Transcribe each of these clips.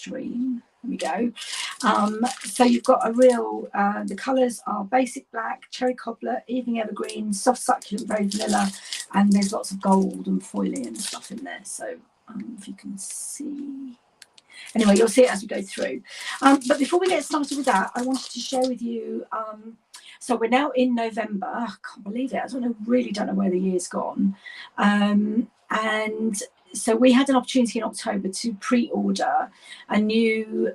stream. There we go. So you've got a real, the colours are basic black, cherry cobbler, evening evergreen, soft succulent, very vanilla, and there's lots of gold and foiling and stuff in there. So if you can see. Anyway, you'll see it as we go through. But before we get started with that, I wanted to share with you, so we're now in November. I can't believe it. Really don't know where the year's gone. And so we had an opportunity in October to pre-order a new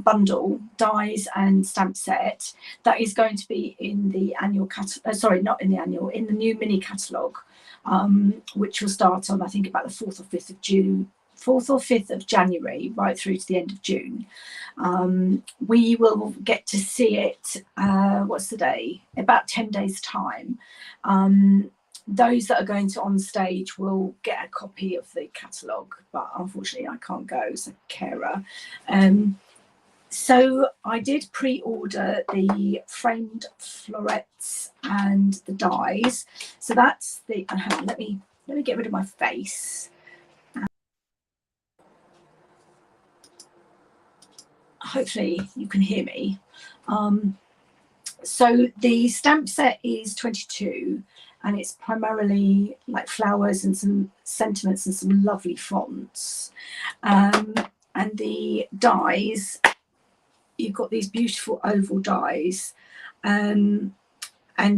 bundle, dies and stamp set that is going to be in the annual sorry, not in the annual, in the new mini catalogue, which will start on, I think, about the 4th or 5th of June. 4th or 5th of January, right through to the end of June. We will get to see it, what's the day? About 10 days time. Those that are going to on stage will get a copy of the catalogue, but unfortunately I can't go as a carer. So I did pre-order the framed florets and the dies. So that's the, hang on, let me get rid of my face. Hopefully you can hear me. So the stamp set is 22 and it's primarily like flowers and some sentiments and some lovely fonts. And the dies, you've got these beautiful oval dies, and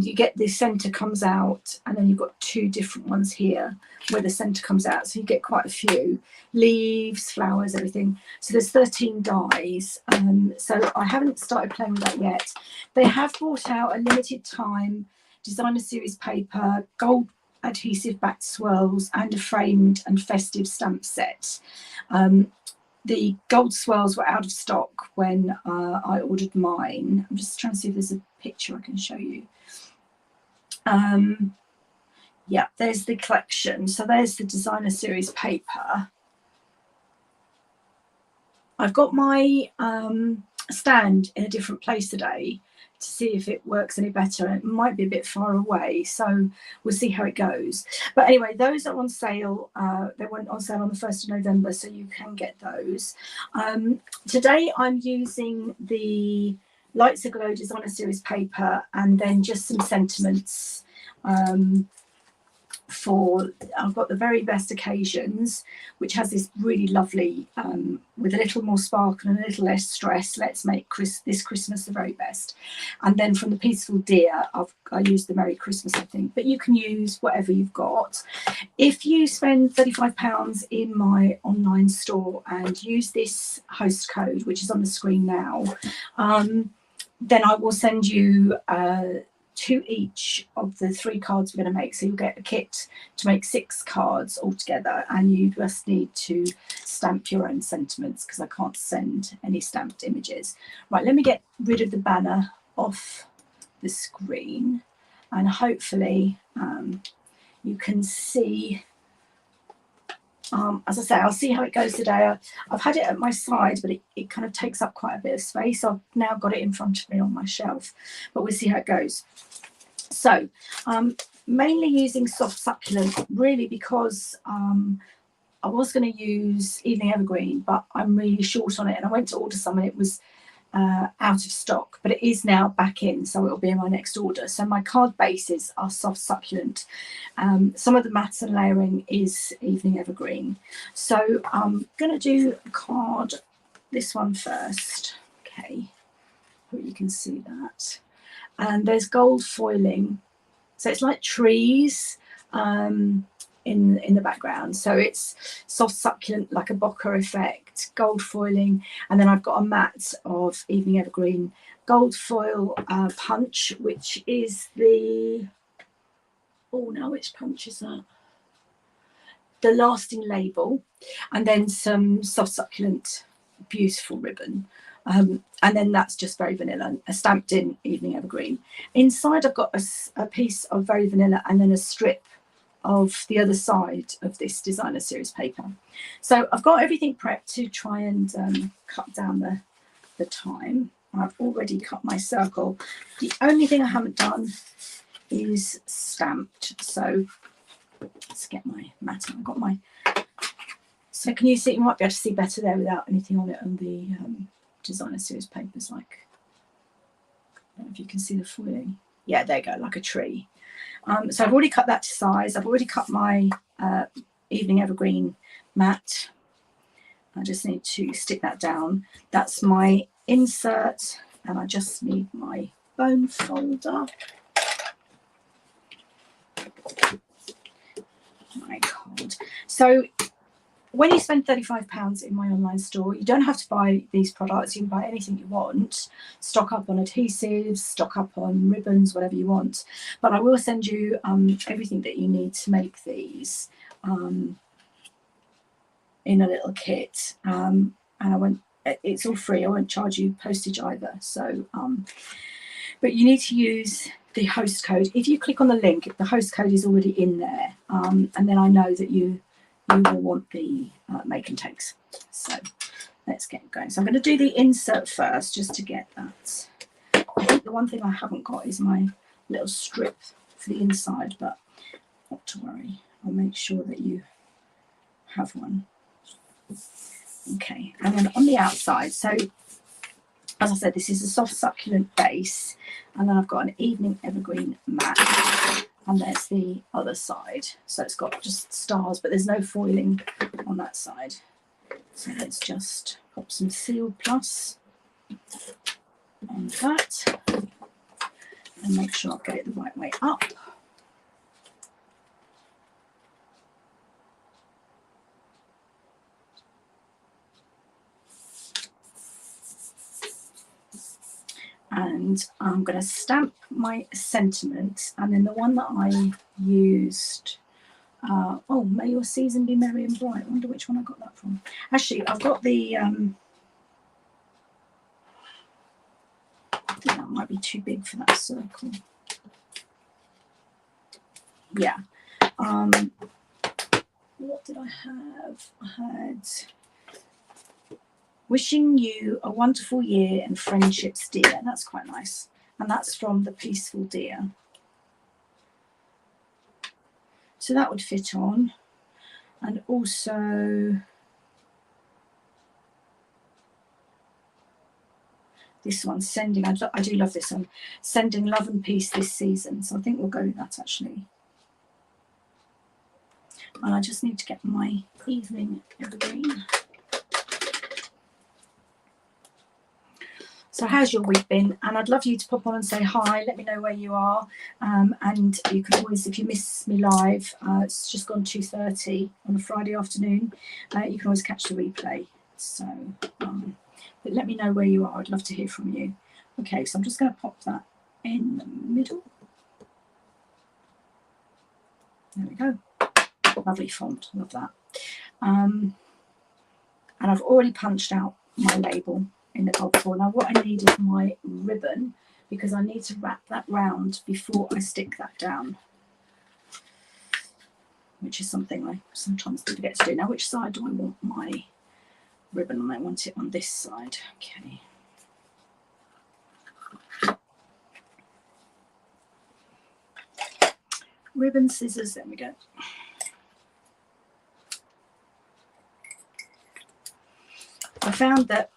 you get the centre comes out, and then you've got two different ones here where the centre comes out, so you get quite a few leaves, flowers, everything. So there's 13 dies. So I haven't started playing with that yet. They have brought out a limited time designer series paper, gold adhesive backed swirls, and a framed and festive stamp set. The gold swirls were out of stock when I ordered mine. I'm just trying to see if there's a picture I can show you. Yeah, there's the collection. So there's the designer series paper. I've got my stand in a different place today to see if it works any better. It might be a bit far away, so we'll see how it goes. But anyway, those are on sale. They went on sale on the 1st of November, so you can get those. Today I'm using the Lights Aglow designer series paper and then just some sentiments for, I've got the Very Best Occasions, which has this really lovely, with a little more sparkle and a little less stress, let's make this Christmas the very best. And then from the Peaceful Deer, I used the Merry Christmas, I think, but you can use whatever you've got. If you spend £35 in my online store and use this host code, which is on the screen now, then I will send you 2 each of the 3 cards we're going to make. So you'll get a kit to make 6 cards altogether, and you just need to stamp your own sentiments because I can't send any stamped images. Right, let me get rid of the banner off the screen, and hopefully you can see. As I say, I'll see how it goes today. I've had it at my side, but it kind of takes up quite a bit of space. I've now got it in front of me on my shelf, but we'll see how it goes. So mainly using soft succulent, really, because I was going to use Evening Evergreen, but I'm really short on it, and I went to order some and it was out of stock, but it is now back in, so it'll be in my next order. So my card bases are soft succulent. Some of the mats and layering is Evening Evergreen. So I'm going to do a card, this one first. Okay, hope you can see that. And there's gold foiling, so it's like trees in the background. So it's soft succulent, like a bokeh effect, gold foiling, and then I've got a mat of Evening Evergreen gold foil punch, which is the, oh no, which punch is that? The Lasting Label, and then some soft succulent beautiful ribbon, and then that's just Very Vanilla, a stamped in Evening Evergreen. Inside I've got a piece of Very Vanilla and then a strip of the other side of this designer series paper. So I've got everything prepped to try and cut down the time. I've already cut my circle. The only thing I haven't done is stamped. So let's get my mat. I've got my So can you see, you might be able to see better there without anything on it on the designer series papers, like, I don't know if you can see the foiling. Yeah, there you go, like a tree. So I've already cut that to size. I've already cut my Evening Evergreen mat. I just need to stick that down. That's my insert, and I just need my bone folder. My God. So when you spend £35 in my online store, you don't have to buy these products. You can buy anything you want. Stock up on adhesives, stock up on ribbons, whatever you want. But I will send you everything that you need to make these in a little kit. And I won't, it's all free. I won't charge you postage either. So, but you need to use the host code. If you click on the link, the host code is already in there. And then I know that you will want the make and takes. So let's get going. So I'm going to do the insert first, just to get that. I think the one thing I haven't got is my little strip for the inside, but not to worry. I'll make sure that you have one. Okay, and then on the outside, so as I said, this is a soft succulent base, and then I've got an Evening Evergreen mat, and there's the other side. So it's got just stars, but there's no foiling on that side. So let's just pop some Seal Plus on that and make sure I get it the right way up. And I'm going to stamp my sentiment, and then the one that I used, oh, may your season be merry and bright. I wonder which one I got that from. Actually, I've got the, I think that might be too big for that circle. Yeah. What did I have? I had Wishing You a Wonderful Year and Friendships Dear. That's quite nice. And that's from the Peaceful Dear. So that would fit on. And also this one, Sending, I do love this one, Sending Love and Peace This Season. So I think we'll go with that actually. And I just need to get my Evening Evergreen. So how's your week been? And I'd love you to pop on and say hi, let me know where you are. And you can always, if you miss me live, it's just gone 2:30 on a Friday afternoon, you can always catch the replay. So, but let me know where you are, I'd love to hear from you. Okay, so I'm just going to pop that in the middle. There we go. Lovely font, love that. And I've already punched out my label in the gold foil. Now what I need is my ribbon, because I need to wrap that round before I stick that down, which is something I sometimes forget to do. Now which side do I want my ribbon on? I want it on this side. Okay. Ribbon, scissors, there we go. I found that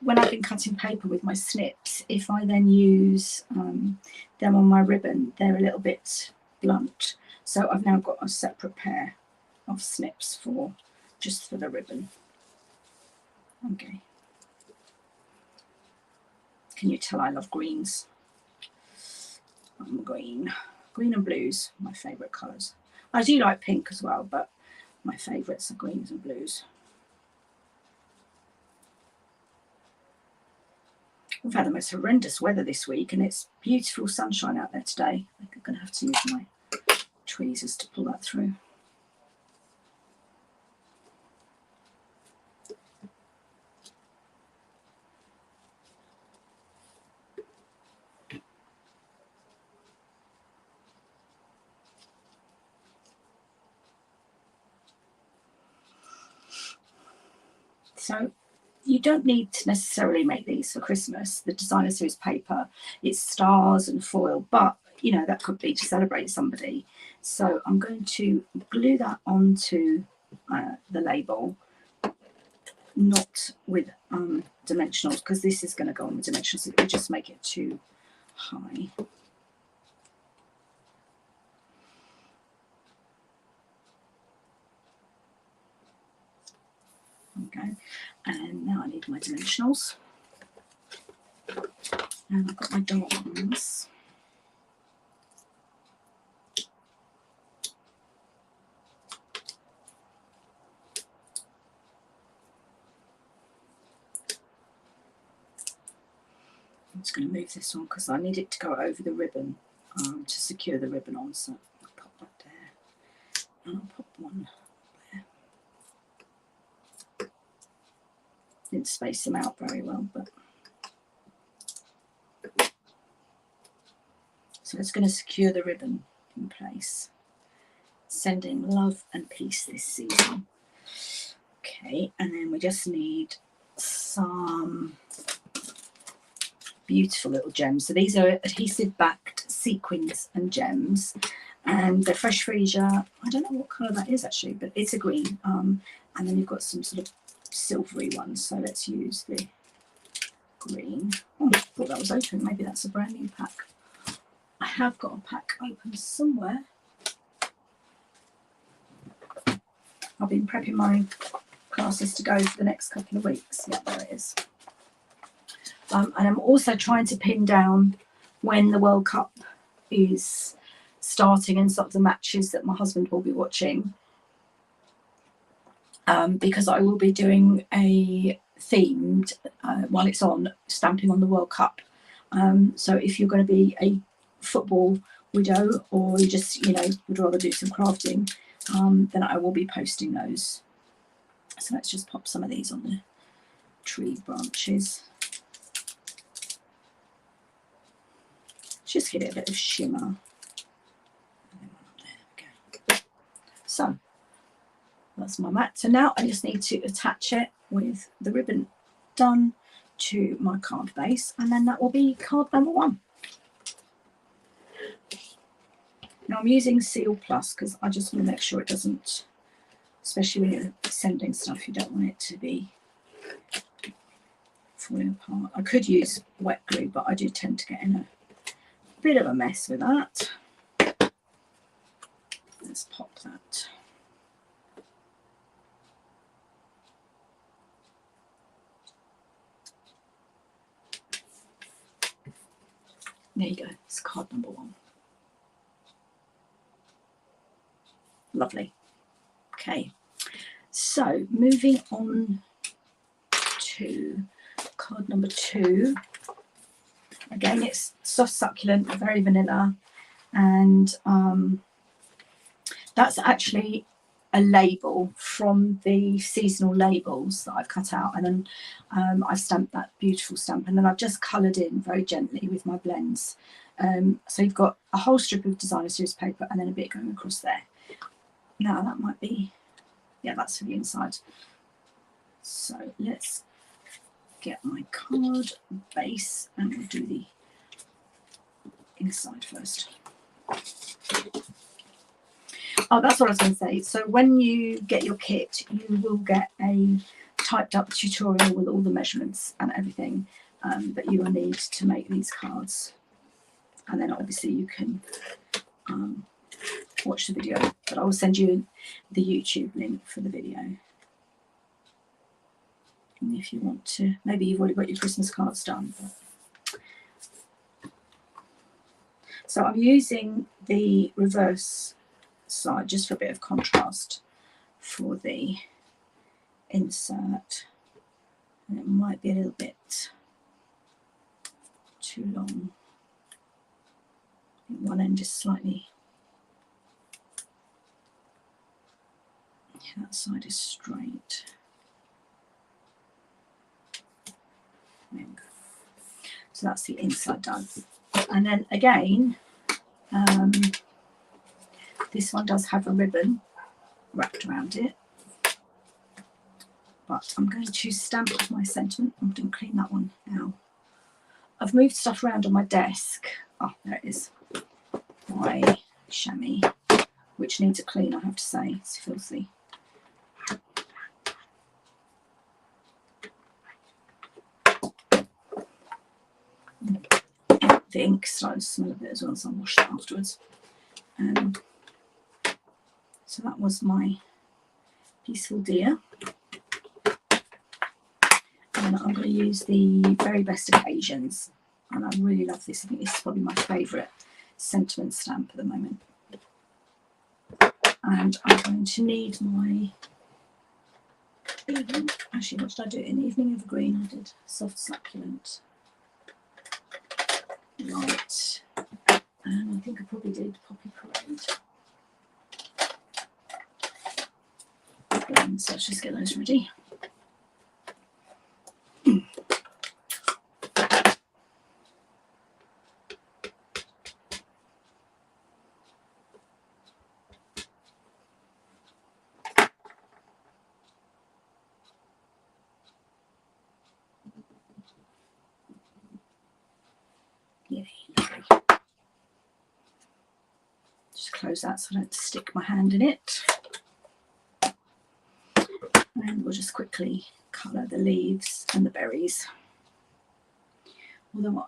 when I've been cutting paper with my snips, if I then use them on my ribbon, they're a little bit blunt. So I've now got a separate pair of snips for just for the ribbon. Okay. Can you tell I love greens? I'm green. Green and blues, my favourite colours. I do like pink as well, but my favourites are greens and blues. We've had the most horrendous weather this week, and it's beautiful sunshine out there today. I think I'm going to have to use my tweezers to pull that through. So you don't need to necessarily make these for Christmas. The designer series paper, it's stars and foil, but you know, that could be to celebrate somebody. So I'm going to glue that onto the label, not with dimensionals, because this is going to go on with dimensionals. It will just make it too high. Okay, and now I need my dimensionals, and I've got my dark ones. I'm just going to move this on because I need it to go over the ribbon to secure the ribbon on. So I'll pop that there, and I'll pop one there. Didn't space them out very well, but so it's going to secure the ribbon in place. Sending love and peace this season. Okay, and then we just need some beautiful little gems. So these are adhesive backed sequins and gems, and they're fresh freesia. I don't know what colour that is actually, but it's a green. And then you've got some sort of silvery ones, so let's use the green. Oh, I thought that was open. Maybe that's a brand new pack. I have got a pack open somewhere. I've been prepping my classes to go for the next couple of weeks. Yeah, there it is. And I'm also trying to pin down when the World Cup is starting and sort of the matches that my husband will be watching, because I will be doing a themed, while it's on, stamping on the World Cup. So if you're going to be a football widow, or you just, you know, would rather do some crafting, then I will be posting those. So let's just pop some of these on the tree branches. Just give it a bit of shimmer. There we go. So that's my mat. So now I just need to attach it with the ribbon done to my card base, and then that will be card number 1. Now I'm using Seal Plus because I just want to make sure it doesn't, especially when you're sending stuff, you don't want it to be falling apart. I could use wet glue, but I do tend to get in a bit of a mess with that. Let's pop that. There you go, it's card number 1. Lovely. Okay, so moving on to card number 2. Again, it's soft succulent, very vanilla, and that's actually a label from the seasonal labels that I've cut out, and then I've stamped that beautiful stamp, and then I've just coloured in very gently with my blends. So you've got a whole strip of designer series paper and then a bit going across there. Now that might be, yeah, that's for the inside. So let's get my card base and we'll do the inside first. Oh, that's what I was going to say. So when you get your kit, you will get a typed up tutorial with all the measurements and everything that you will need to make these cards. And then obviously you can watch the video, but I will send you the YouTube link for the video. And if you want to, maybe you've already got your Christmas cards done. So I'm using the reverse side just for a bit of contrast for the insert. And it might be a little bit too long. I think one end is slightly, yeah, that side is straight. There we go. So that's the inside done. And then again, this one does have a ribbon wrapped around it, but I'm going to stamp my sentiment. I'm going to clean that one now. I've moved stuff around on my desk. Oh, there it is. My chamois, which needs a clean, I have to say. It's filthy. the ink started to smell a bit as well, so I'll wash that afterwards. So that was my Peaceful Dear. And I'm going to use the Very Best Occasions. And I really love this. I think this is probably my favourite sentiment stamp at the moment. And I'm going to need my evening. Actually, what did I do? In Evening Evergreen, I did Soft Succulent, Light, and I think I probably did Poppy Parade. So let's just get those ready. Yay, lovely. Just close that so I don't stick my hand in it. And we'll just quickly colour the leaves and the berries. Although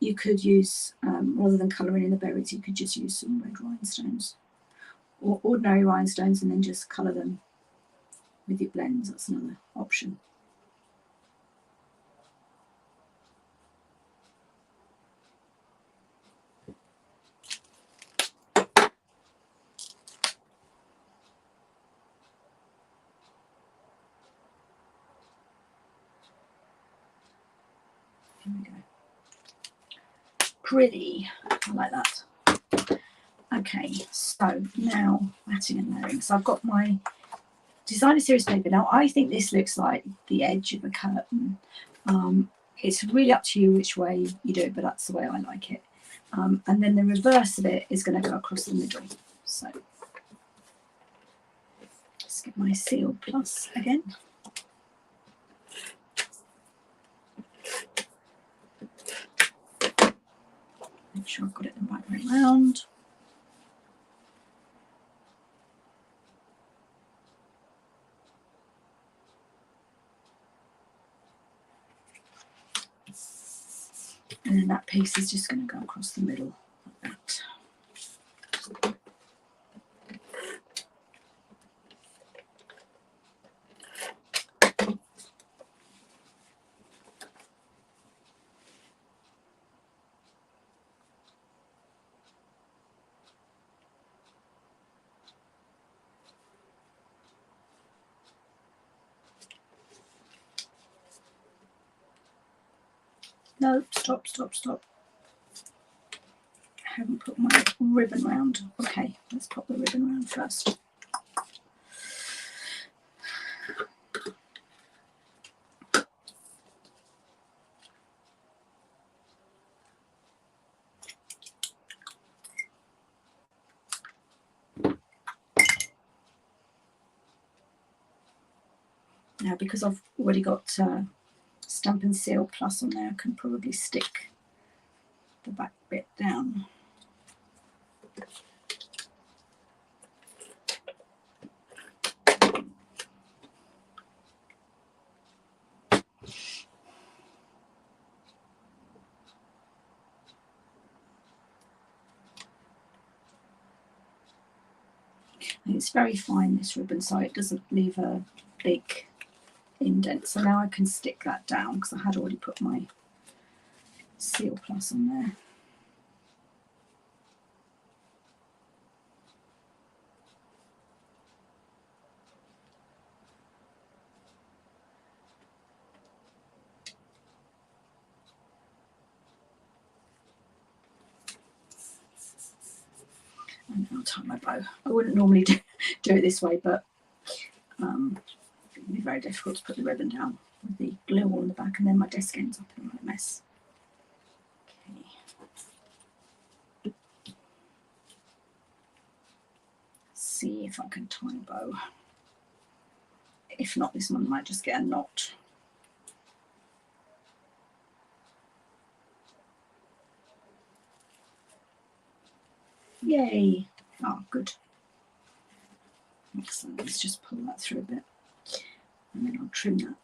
you could use, rather than colouring in the berries, you could just use some red rhinestones or ordinary rhinestones and then just colour them with your blends. That's another option. Here we go. Pretty. I like that. Okay, so now matting and layering. So I've got my designer series paper. Now I think this looks like the edge of a curtain. It's really up to you which way you do it, but that's the way I like it. And then the reverse of it is going to go across the middle. So let's get my Seal Plus again. Make sure I've got it the right way around. And then that piece is just going to go across the middle like that. No, stop. I haven't put my ribbon round. Okay, let's pop the ribbon round first. Now, because I've already got Stamp and Seal Plus on there, I can probably stick the back bit down. And it's very fine, this ribbon, so it doesn't leave a big indent. So now I can stick that down because I had already put my Seal Plus on there. And I'll tie my bow. I wouldn't normally do it this way, but it would be very difficult to put the ribbon down with the glue all in the back, and then my desk ends up in a mess. Okay. Let's see if I can tie a bow. If not, this one might just get a knot. Yay! Oh, good. Excellent. Let's just pull that through a bit, and then I'll trim that.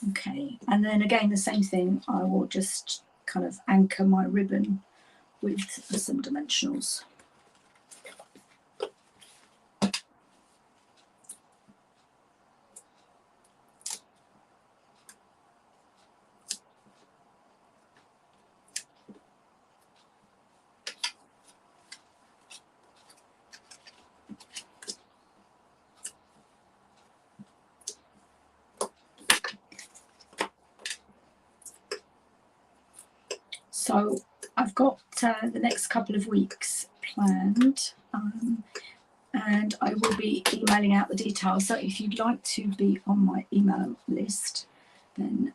Okay, and then again the same thing, I will just kind of anchor my ribbon with some dimensionals. So I've got the next couple of weeks planned, and I will be emailing out the details. So if you'd like to be on my email list, then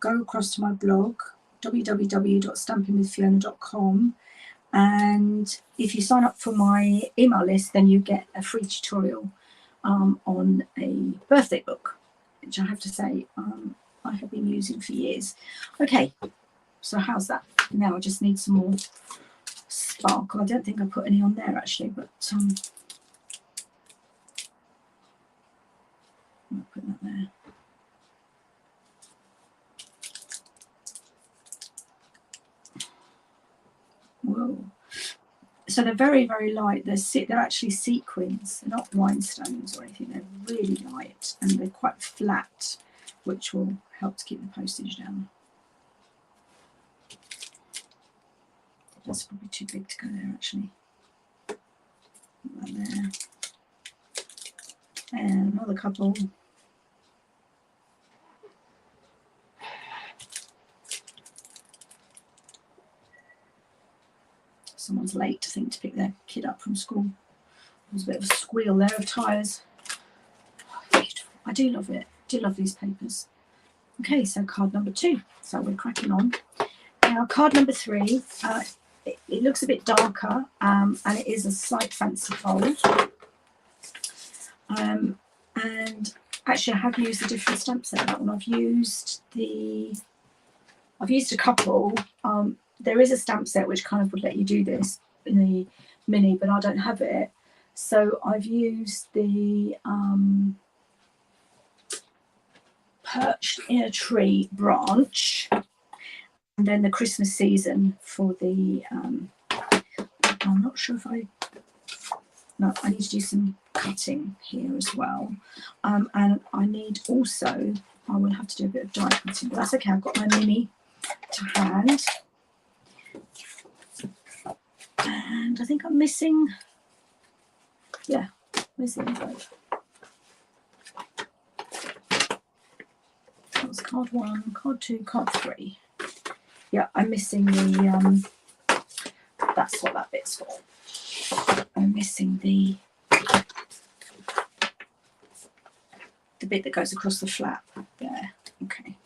go across to my blog, www.stampingwithfiona.com, and if you sign up for my email list, then you get a free tutorial on a birthday book, which I have to say I have been using for years. Okay, so how's that? Now I just need some more sparkle. I don't think I put any on there actually, but I'll put that there. Whoa. So they're very, very light. They're actually sequins. They're not rhinestones or anything. They're really light and they're quite flat, which will help to keep the postage down. That's probably too big to go there actually. Put that there. And another couple. Someone's late, I think, to pick their kid up from school. There's a bit of a squeal there of tyres. Oh, beautiful. I do love it. I do love these papers. Okay, so card number 2. So we're cracking on. Now card number 3, it looks a bit darker, and it is a slight fancy fold. And actually I have used a different stamp set. That one I've used a couple. There is a stamp set which kind of would let you do this in the mini, but I don't have it. So I've used the Perched in a Tree branch, and then the Christmas season for the, I'm not sure if no, I need to do some cutting here as well. And I need also, I will have to do a bit of die cutting, but that's okay. I've got my mini to hand. And I think I'm missing, yeah, missing both. That was card 1, card 2, card 3. Yeah, I'm missing the, that's what that bit's for. I'm missing the bit that goes across the flap there. Okay.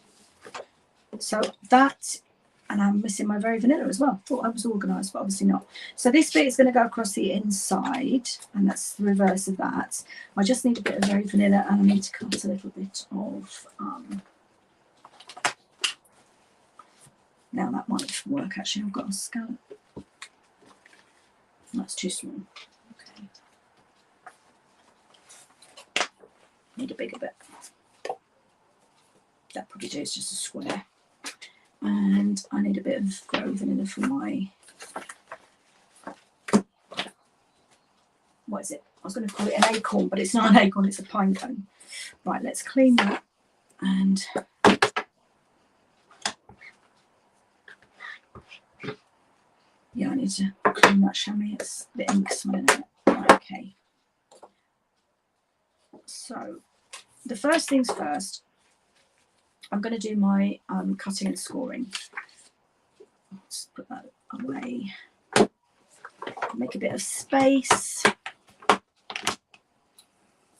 So that, and I'm missing my Very Vanilla as well. Thought I was organised, but obviously not. So this bit is going to go across the inside, and that's the reverse of that. I just need a bit of Very Vanilla, and I need to cut a little bit of, now that might work actually. I've got a scallop. That's too small. Okay. Need a bigger bit. That probably do, it's just a square. And I need a bit of Very Vanilla for my, what is it? I was going to call it an acorn, but it's not an acorn, it's a pine cone. Right, let's clean that. And yeah, I need to clean that chamois. It's a bit ink smelling in it. Right, okay. So the first things first, I'm going to do my cutting and scoring. Let's put that away. Make a bit of space.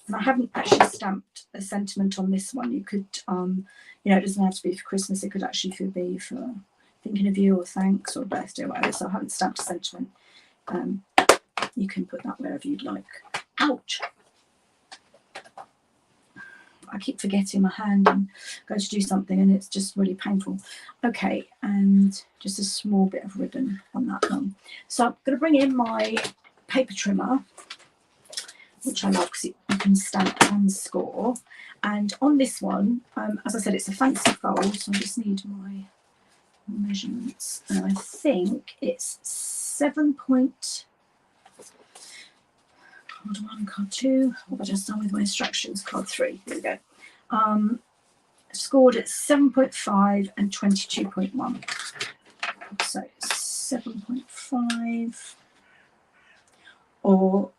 And I haven't actually stamped a sentiment on this one. You could, you know, it doesn't have to be for Christmas. It could actually be for thinking of you or thanks or birthday or whatever. So I haven't stamped a sentiment. You can put that wherever you'd like. Ouch! I keep forgetting my hand and go to do something and it's just really painful. Okay, and just a small bit of ribbon on that one. So I'm going to bring in my paper trimmer, which I love because you can stamp and score. And on this one, as I said, it's a fancy fold, so I just need my measurements. And I think it's 7 point, card 1, card 2. What have I just done with my instructions? Card 3. Here we go. Scored at 7.5 and 22.1. So 7.5, or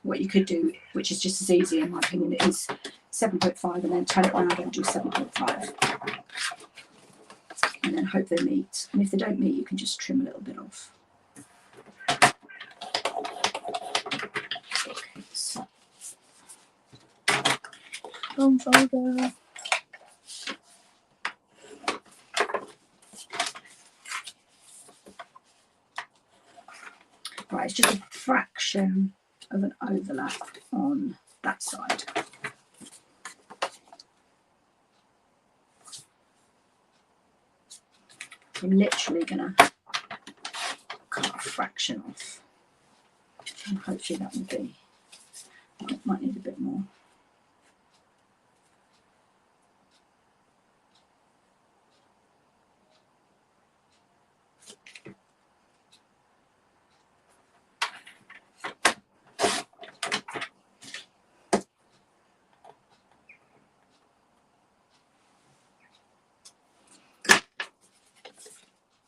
what you could do, which is just as easy in my opinion, is 7.5 and then turn it around and do 7.5. And then hope they meet. And if they don't meet, you can just trim a little bit off. Okay, so bone folder. Right, it's just a fraction of an overlap on that side. I'm literally going to cut a fraction off, and hopefully that will be, I might need a bit more.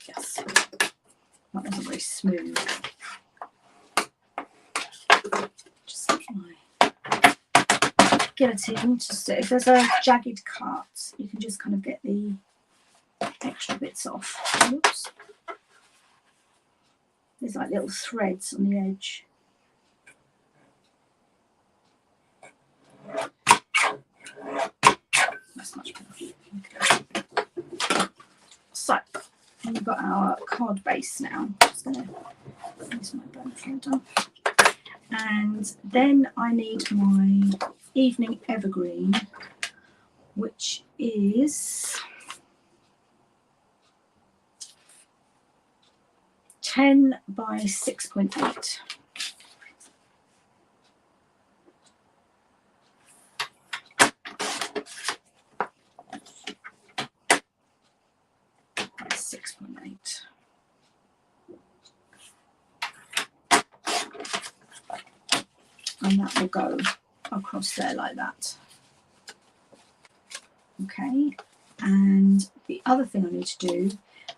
Yes, that wasn't very smooth. Just my guillotine, just if there's a jagged cut, you can just kind of get the extra bits off. Oops. There's like little threads on the edge. That's much better. Okay. So we've got our card base now. I'm just going to use my bone folder. And then I need my evening evergreen, which is 10 by 6.8. By 6.8. And that will go across there like that. Okay, and the other thing I need to do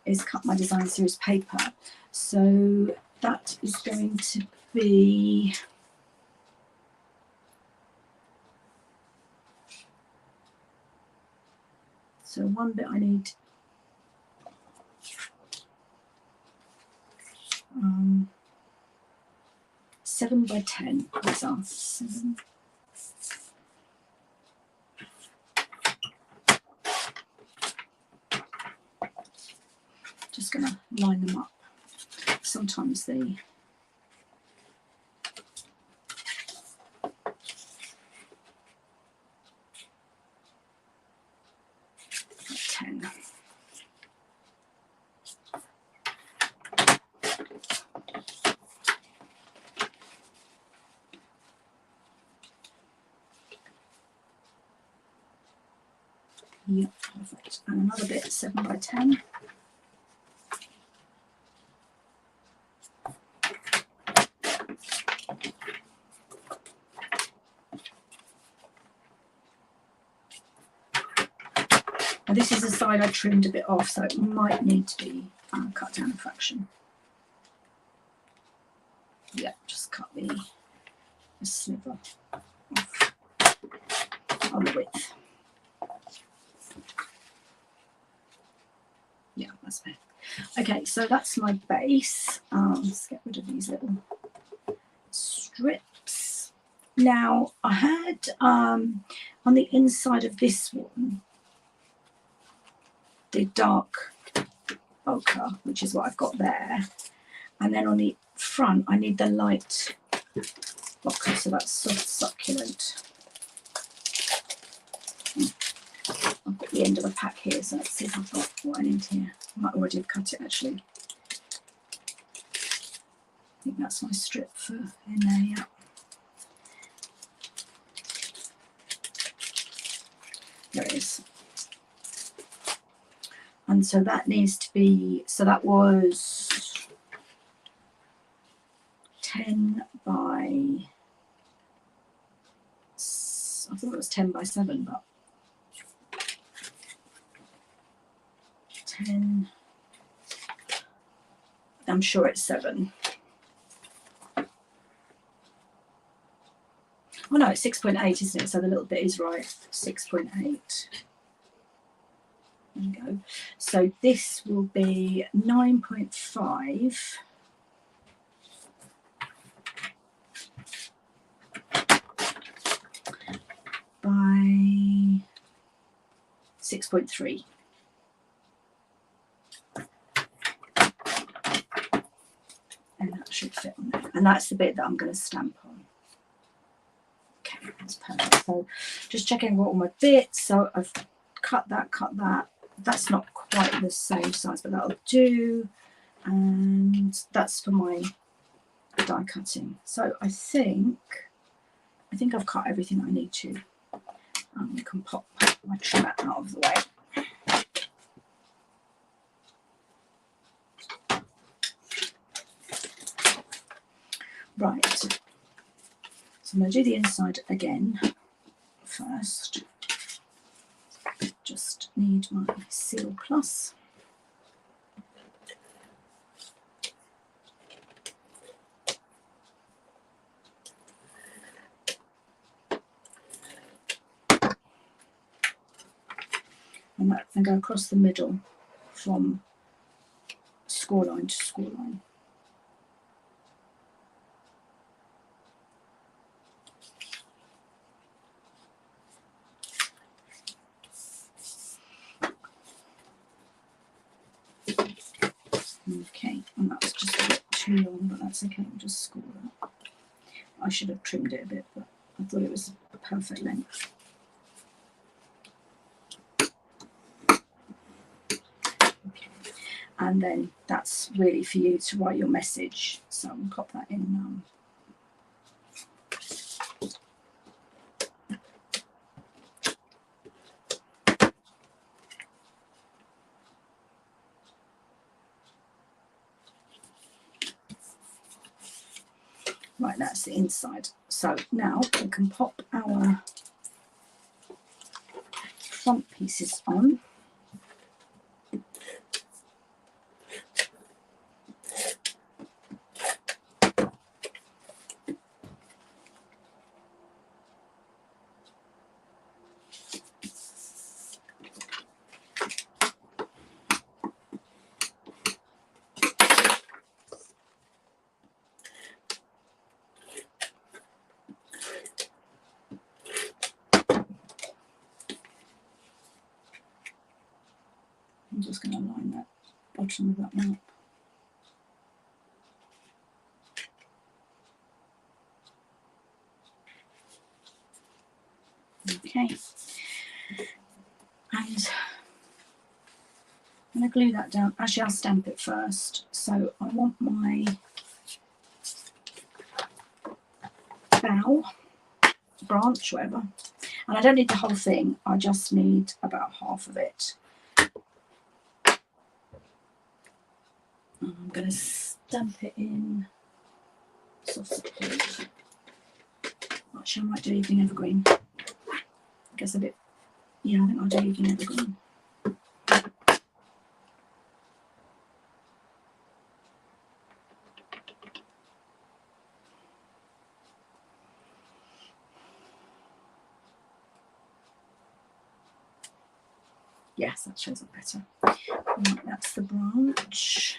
is cut my design series paper. So that is going to be one bit I need 7 by 10. These are 7. Just going to line them up. Sometimes they Yep, perfect. And another bit, 7 by 10. Now this is the side I trimmed a bit off, so it might need to be cut down a fraction. Yeah, just cut the sliver off on the width. Yeah, that's better. Okay, so that's my base. Let's get rid of these little strips. Now I had on the inside of this one the dark ochre, which is what I've got there, and then on the front I need the light ochre, so that's soft succulent. I've got the end of the pack here, so let's see if I've got what I need here. I might already have cut it actually. I think that's my strip for in there, yeah. There it is. And so that needs to be, so that was 10 by, I thought it was 10 by 7, but 10, I'm sure it's 7. Oh no, it's 6.8, isn't it? So the little bit is right, 6.8. There we go. So this will be 9.5 by 6.3. And that should fit on there. And that's the bit that I'm going to stamp on. Okay, that's perfect. So just checking what all my bits. So I've cut that, cut that. That's not quite the same size, but that'll do. And that's for my die cutting. So I think I've cut everything I need to. I can pop my trimmer out of the way. Right, so I'm going to do the inside again first. Just need my Seal Plus. And that can go across the middle from score line to score line. Okay, and that's just a bit too long, but that's okay, I'll just score that. I should have trimmed it a bit, but I thought it was a perfect length. Okay. And then that's really for you to write your message, so I'll pop that in. Right, that's the inside. So now we can pop our front pieces on. I'm just going to line that bottom of that one up. Okay, and I'm going to glue that down. Actually, I'll stamp it first. So I want my bough, branch, whatever, and I don't need the whole thing. I just need about half of it. I'm going to stamp it in soft blue. Actually, I might do Evening Evergreen. I guess a bit, yeah, I think I'll do Evening Evergreen. Yes, that shows up better. Right, that's the branch.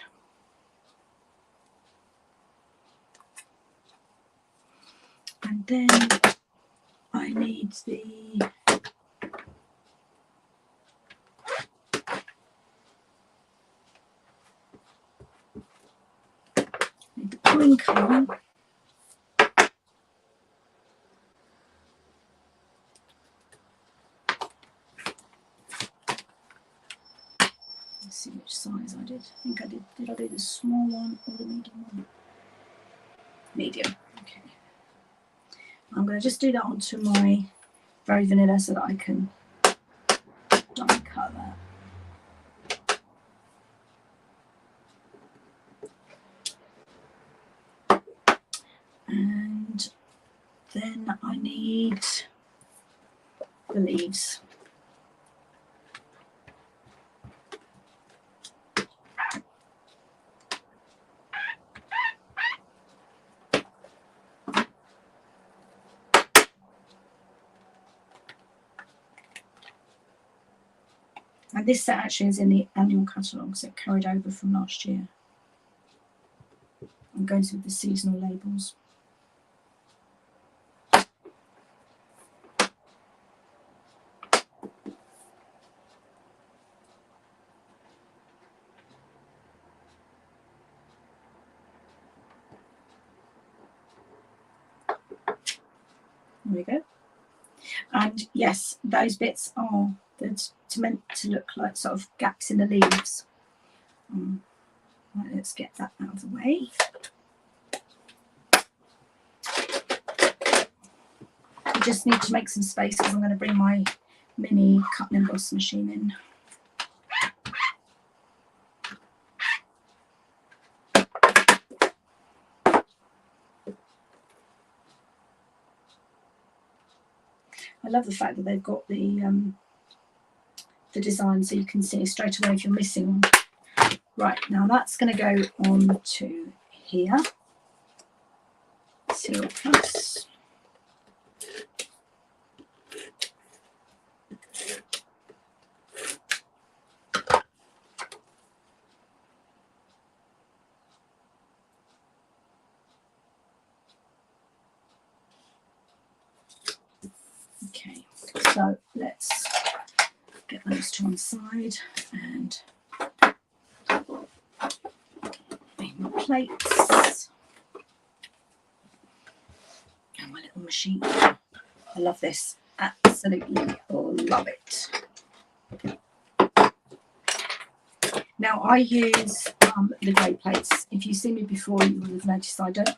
And then I need the pine cone. Let's see which size I did. I think I did. Did I do the small one or the medium one? Medium. Okay. I'm going to just do that onto my Very Vanilla so that I can like that. And then I need the leaves. And this set actually is in the annual catalogue, so it carried over from last year. And goes with the seasonal labels. There we go. And yes, those bits are meant to look like sort of gaps in the leaves. Right, let's get that out of the way. I just need to make some space because I'm going to bring my mini cut and emboss machine in. I love the fact that they've got the design so you can see straight away if you're missing one. Right, now that's going to go on to here. Seal plus. Okay, so let's get those to one side and make my plates and my little machine. I love this, absolutely love it. Now I use the grey plates. If you've seen me before, you will have noticed I don't.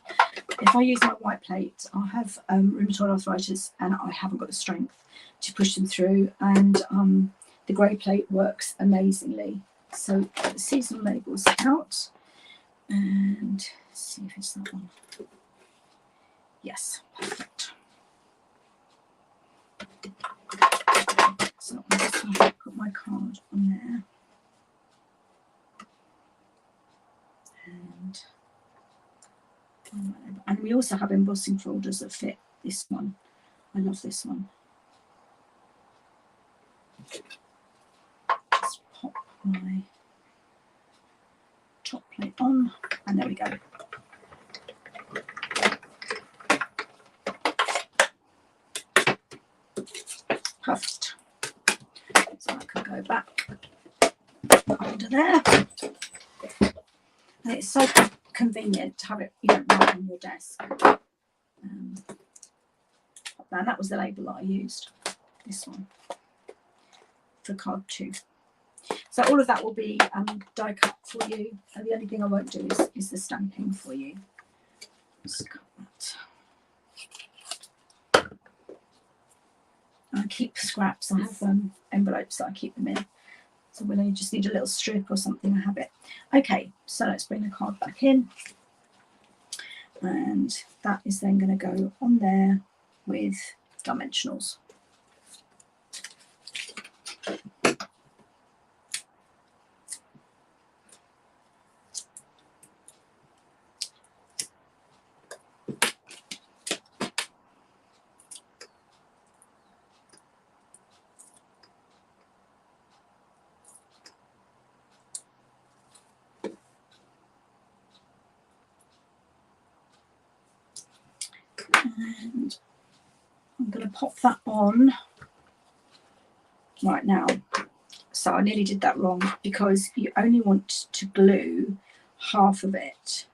If I use my white plate, I have rheumatoid arthritis and I haven't got the strength to push them through, and the grey plate works amazingly. So the seasonal labels out and see if it's that one. Yes, perfect. So I'm just going to put my card on there. And we also have embossing folders that fit this one. I love this one. Just pop my top plate on, and there we go. Perfect. So I can go back under there. And it's so convenient to have it, right on your desk. And that was the label that I used, this one, for card 2. So all of that will be die cut for you. And the only thing I won't do is the stamping for you. Just cut that. I keep scraps. I have envelopes that I keep them in. So when I just need a little strip or something, I have it. Okay, so let's bring the card back in. And that is then going to go on there with dimensionals. And I'm going to pop that on right now. So I nearly did that wrong because you only want to glue half of it.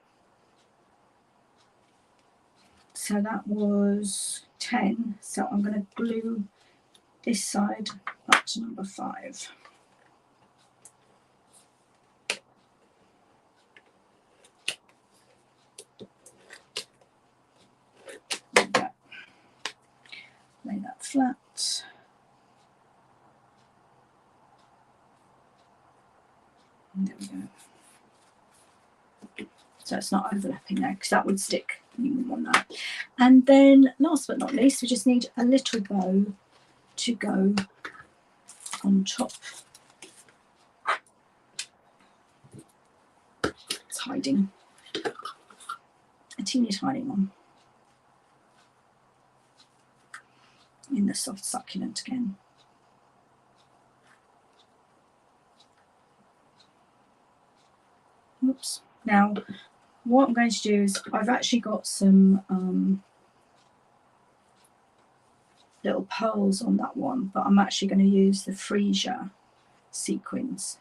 So that was 10. So I'm going to glue this side up to number 5. There we go. Lay that flat. And there we go. So it's not overlapping there, because that would stick. You wouldn't want that. And then last but not least, we just need a little bow to go on top. It's hiding. A teeny tiny one. In the soft succulent again. Oops. Now, what I'm going to do is I've actually got some little pearls on that one, but I'm actually going to use the freesia sequins,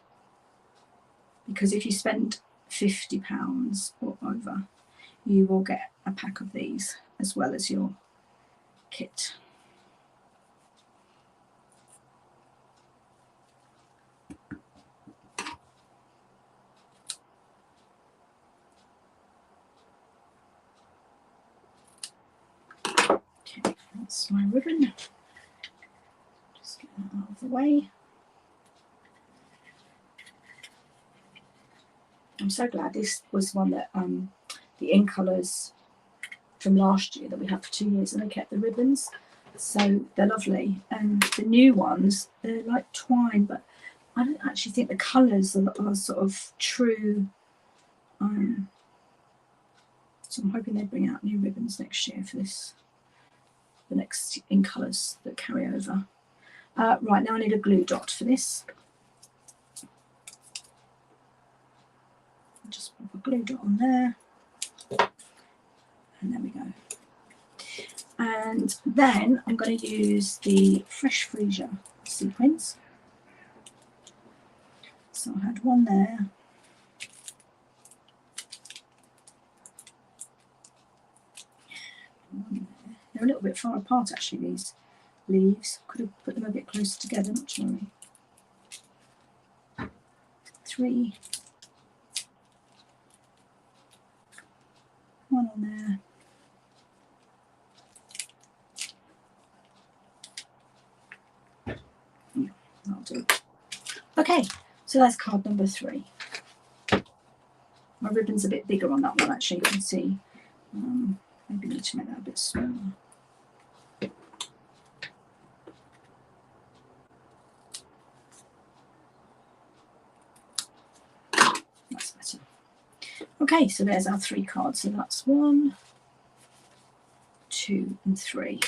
because if you spend £50 or over, you will get a pack of these as well as your kit. Okay, that's my ribbon. Just get that out of the way. I'm so glad this was one that the in colours from last year that we had for 2 years, and they kept the ribbons, so they're lovely. And the new ones, they're like twine, but I don't actually think the colours are sort of true. So I'm hoping they bring out new ribbons next year for this, the next in colours that carry over. Right, now I need a glue dot for this. Just put a glue dot on there, and there we go. And then I'm going to use the Fresh Freesia sequins. So I had one there. One there. They're a little bit far apart actually, these leaves. Could have put them a bit closer together, not to worry. 3. One on there. Yeah, that'll do. Okay, so that's card number 3. My ribbon's a bit bigger on that one actually, you can see. Maybe need to make that a bit smaller. That's better. Okay, so there's our 3 cards. So that's 1, 2, and 3.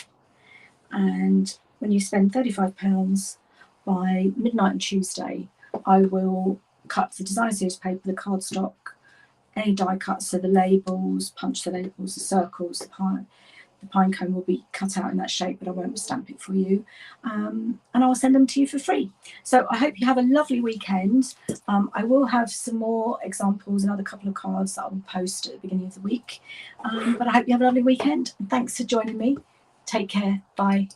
And when you spend £35 by midnight on Tuesday, I will cut the designer series paper, the cardstock, any die cuts, so the labels, punch the labels, the circles, the pine cone will be cut out in that shape, but I won't stamp it for you. And I'll send them to you for free. So I hope you have a lovely weekend. I will have some more examples, another couple of cards that I will post at the beginning of the week. But I hope you have a lovely weekend. Thanks for joining me. Take care. Bye.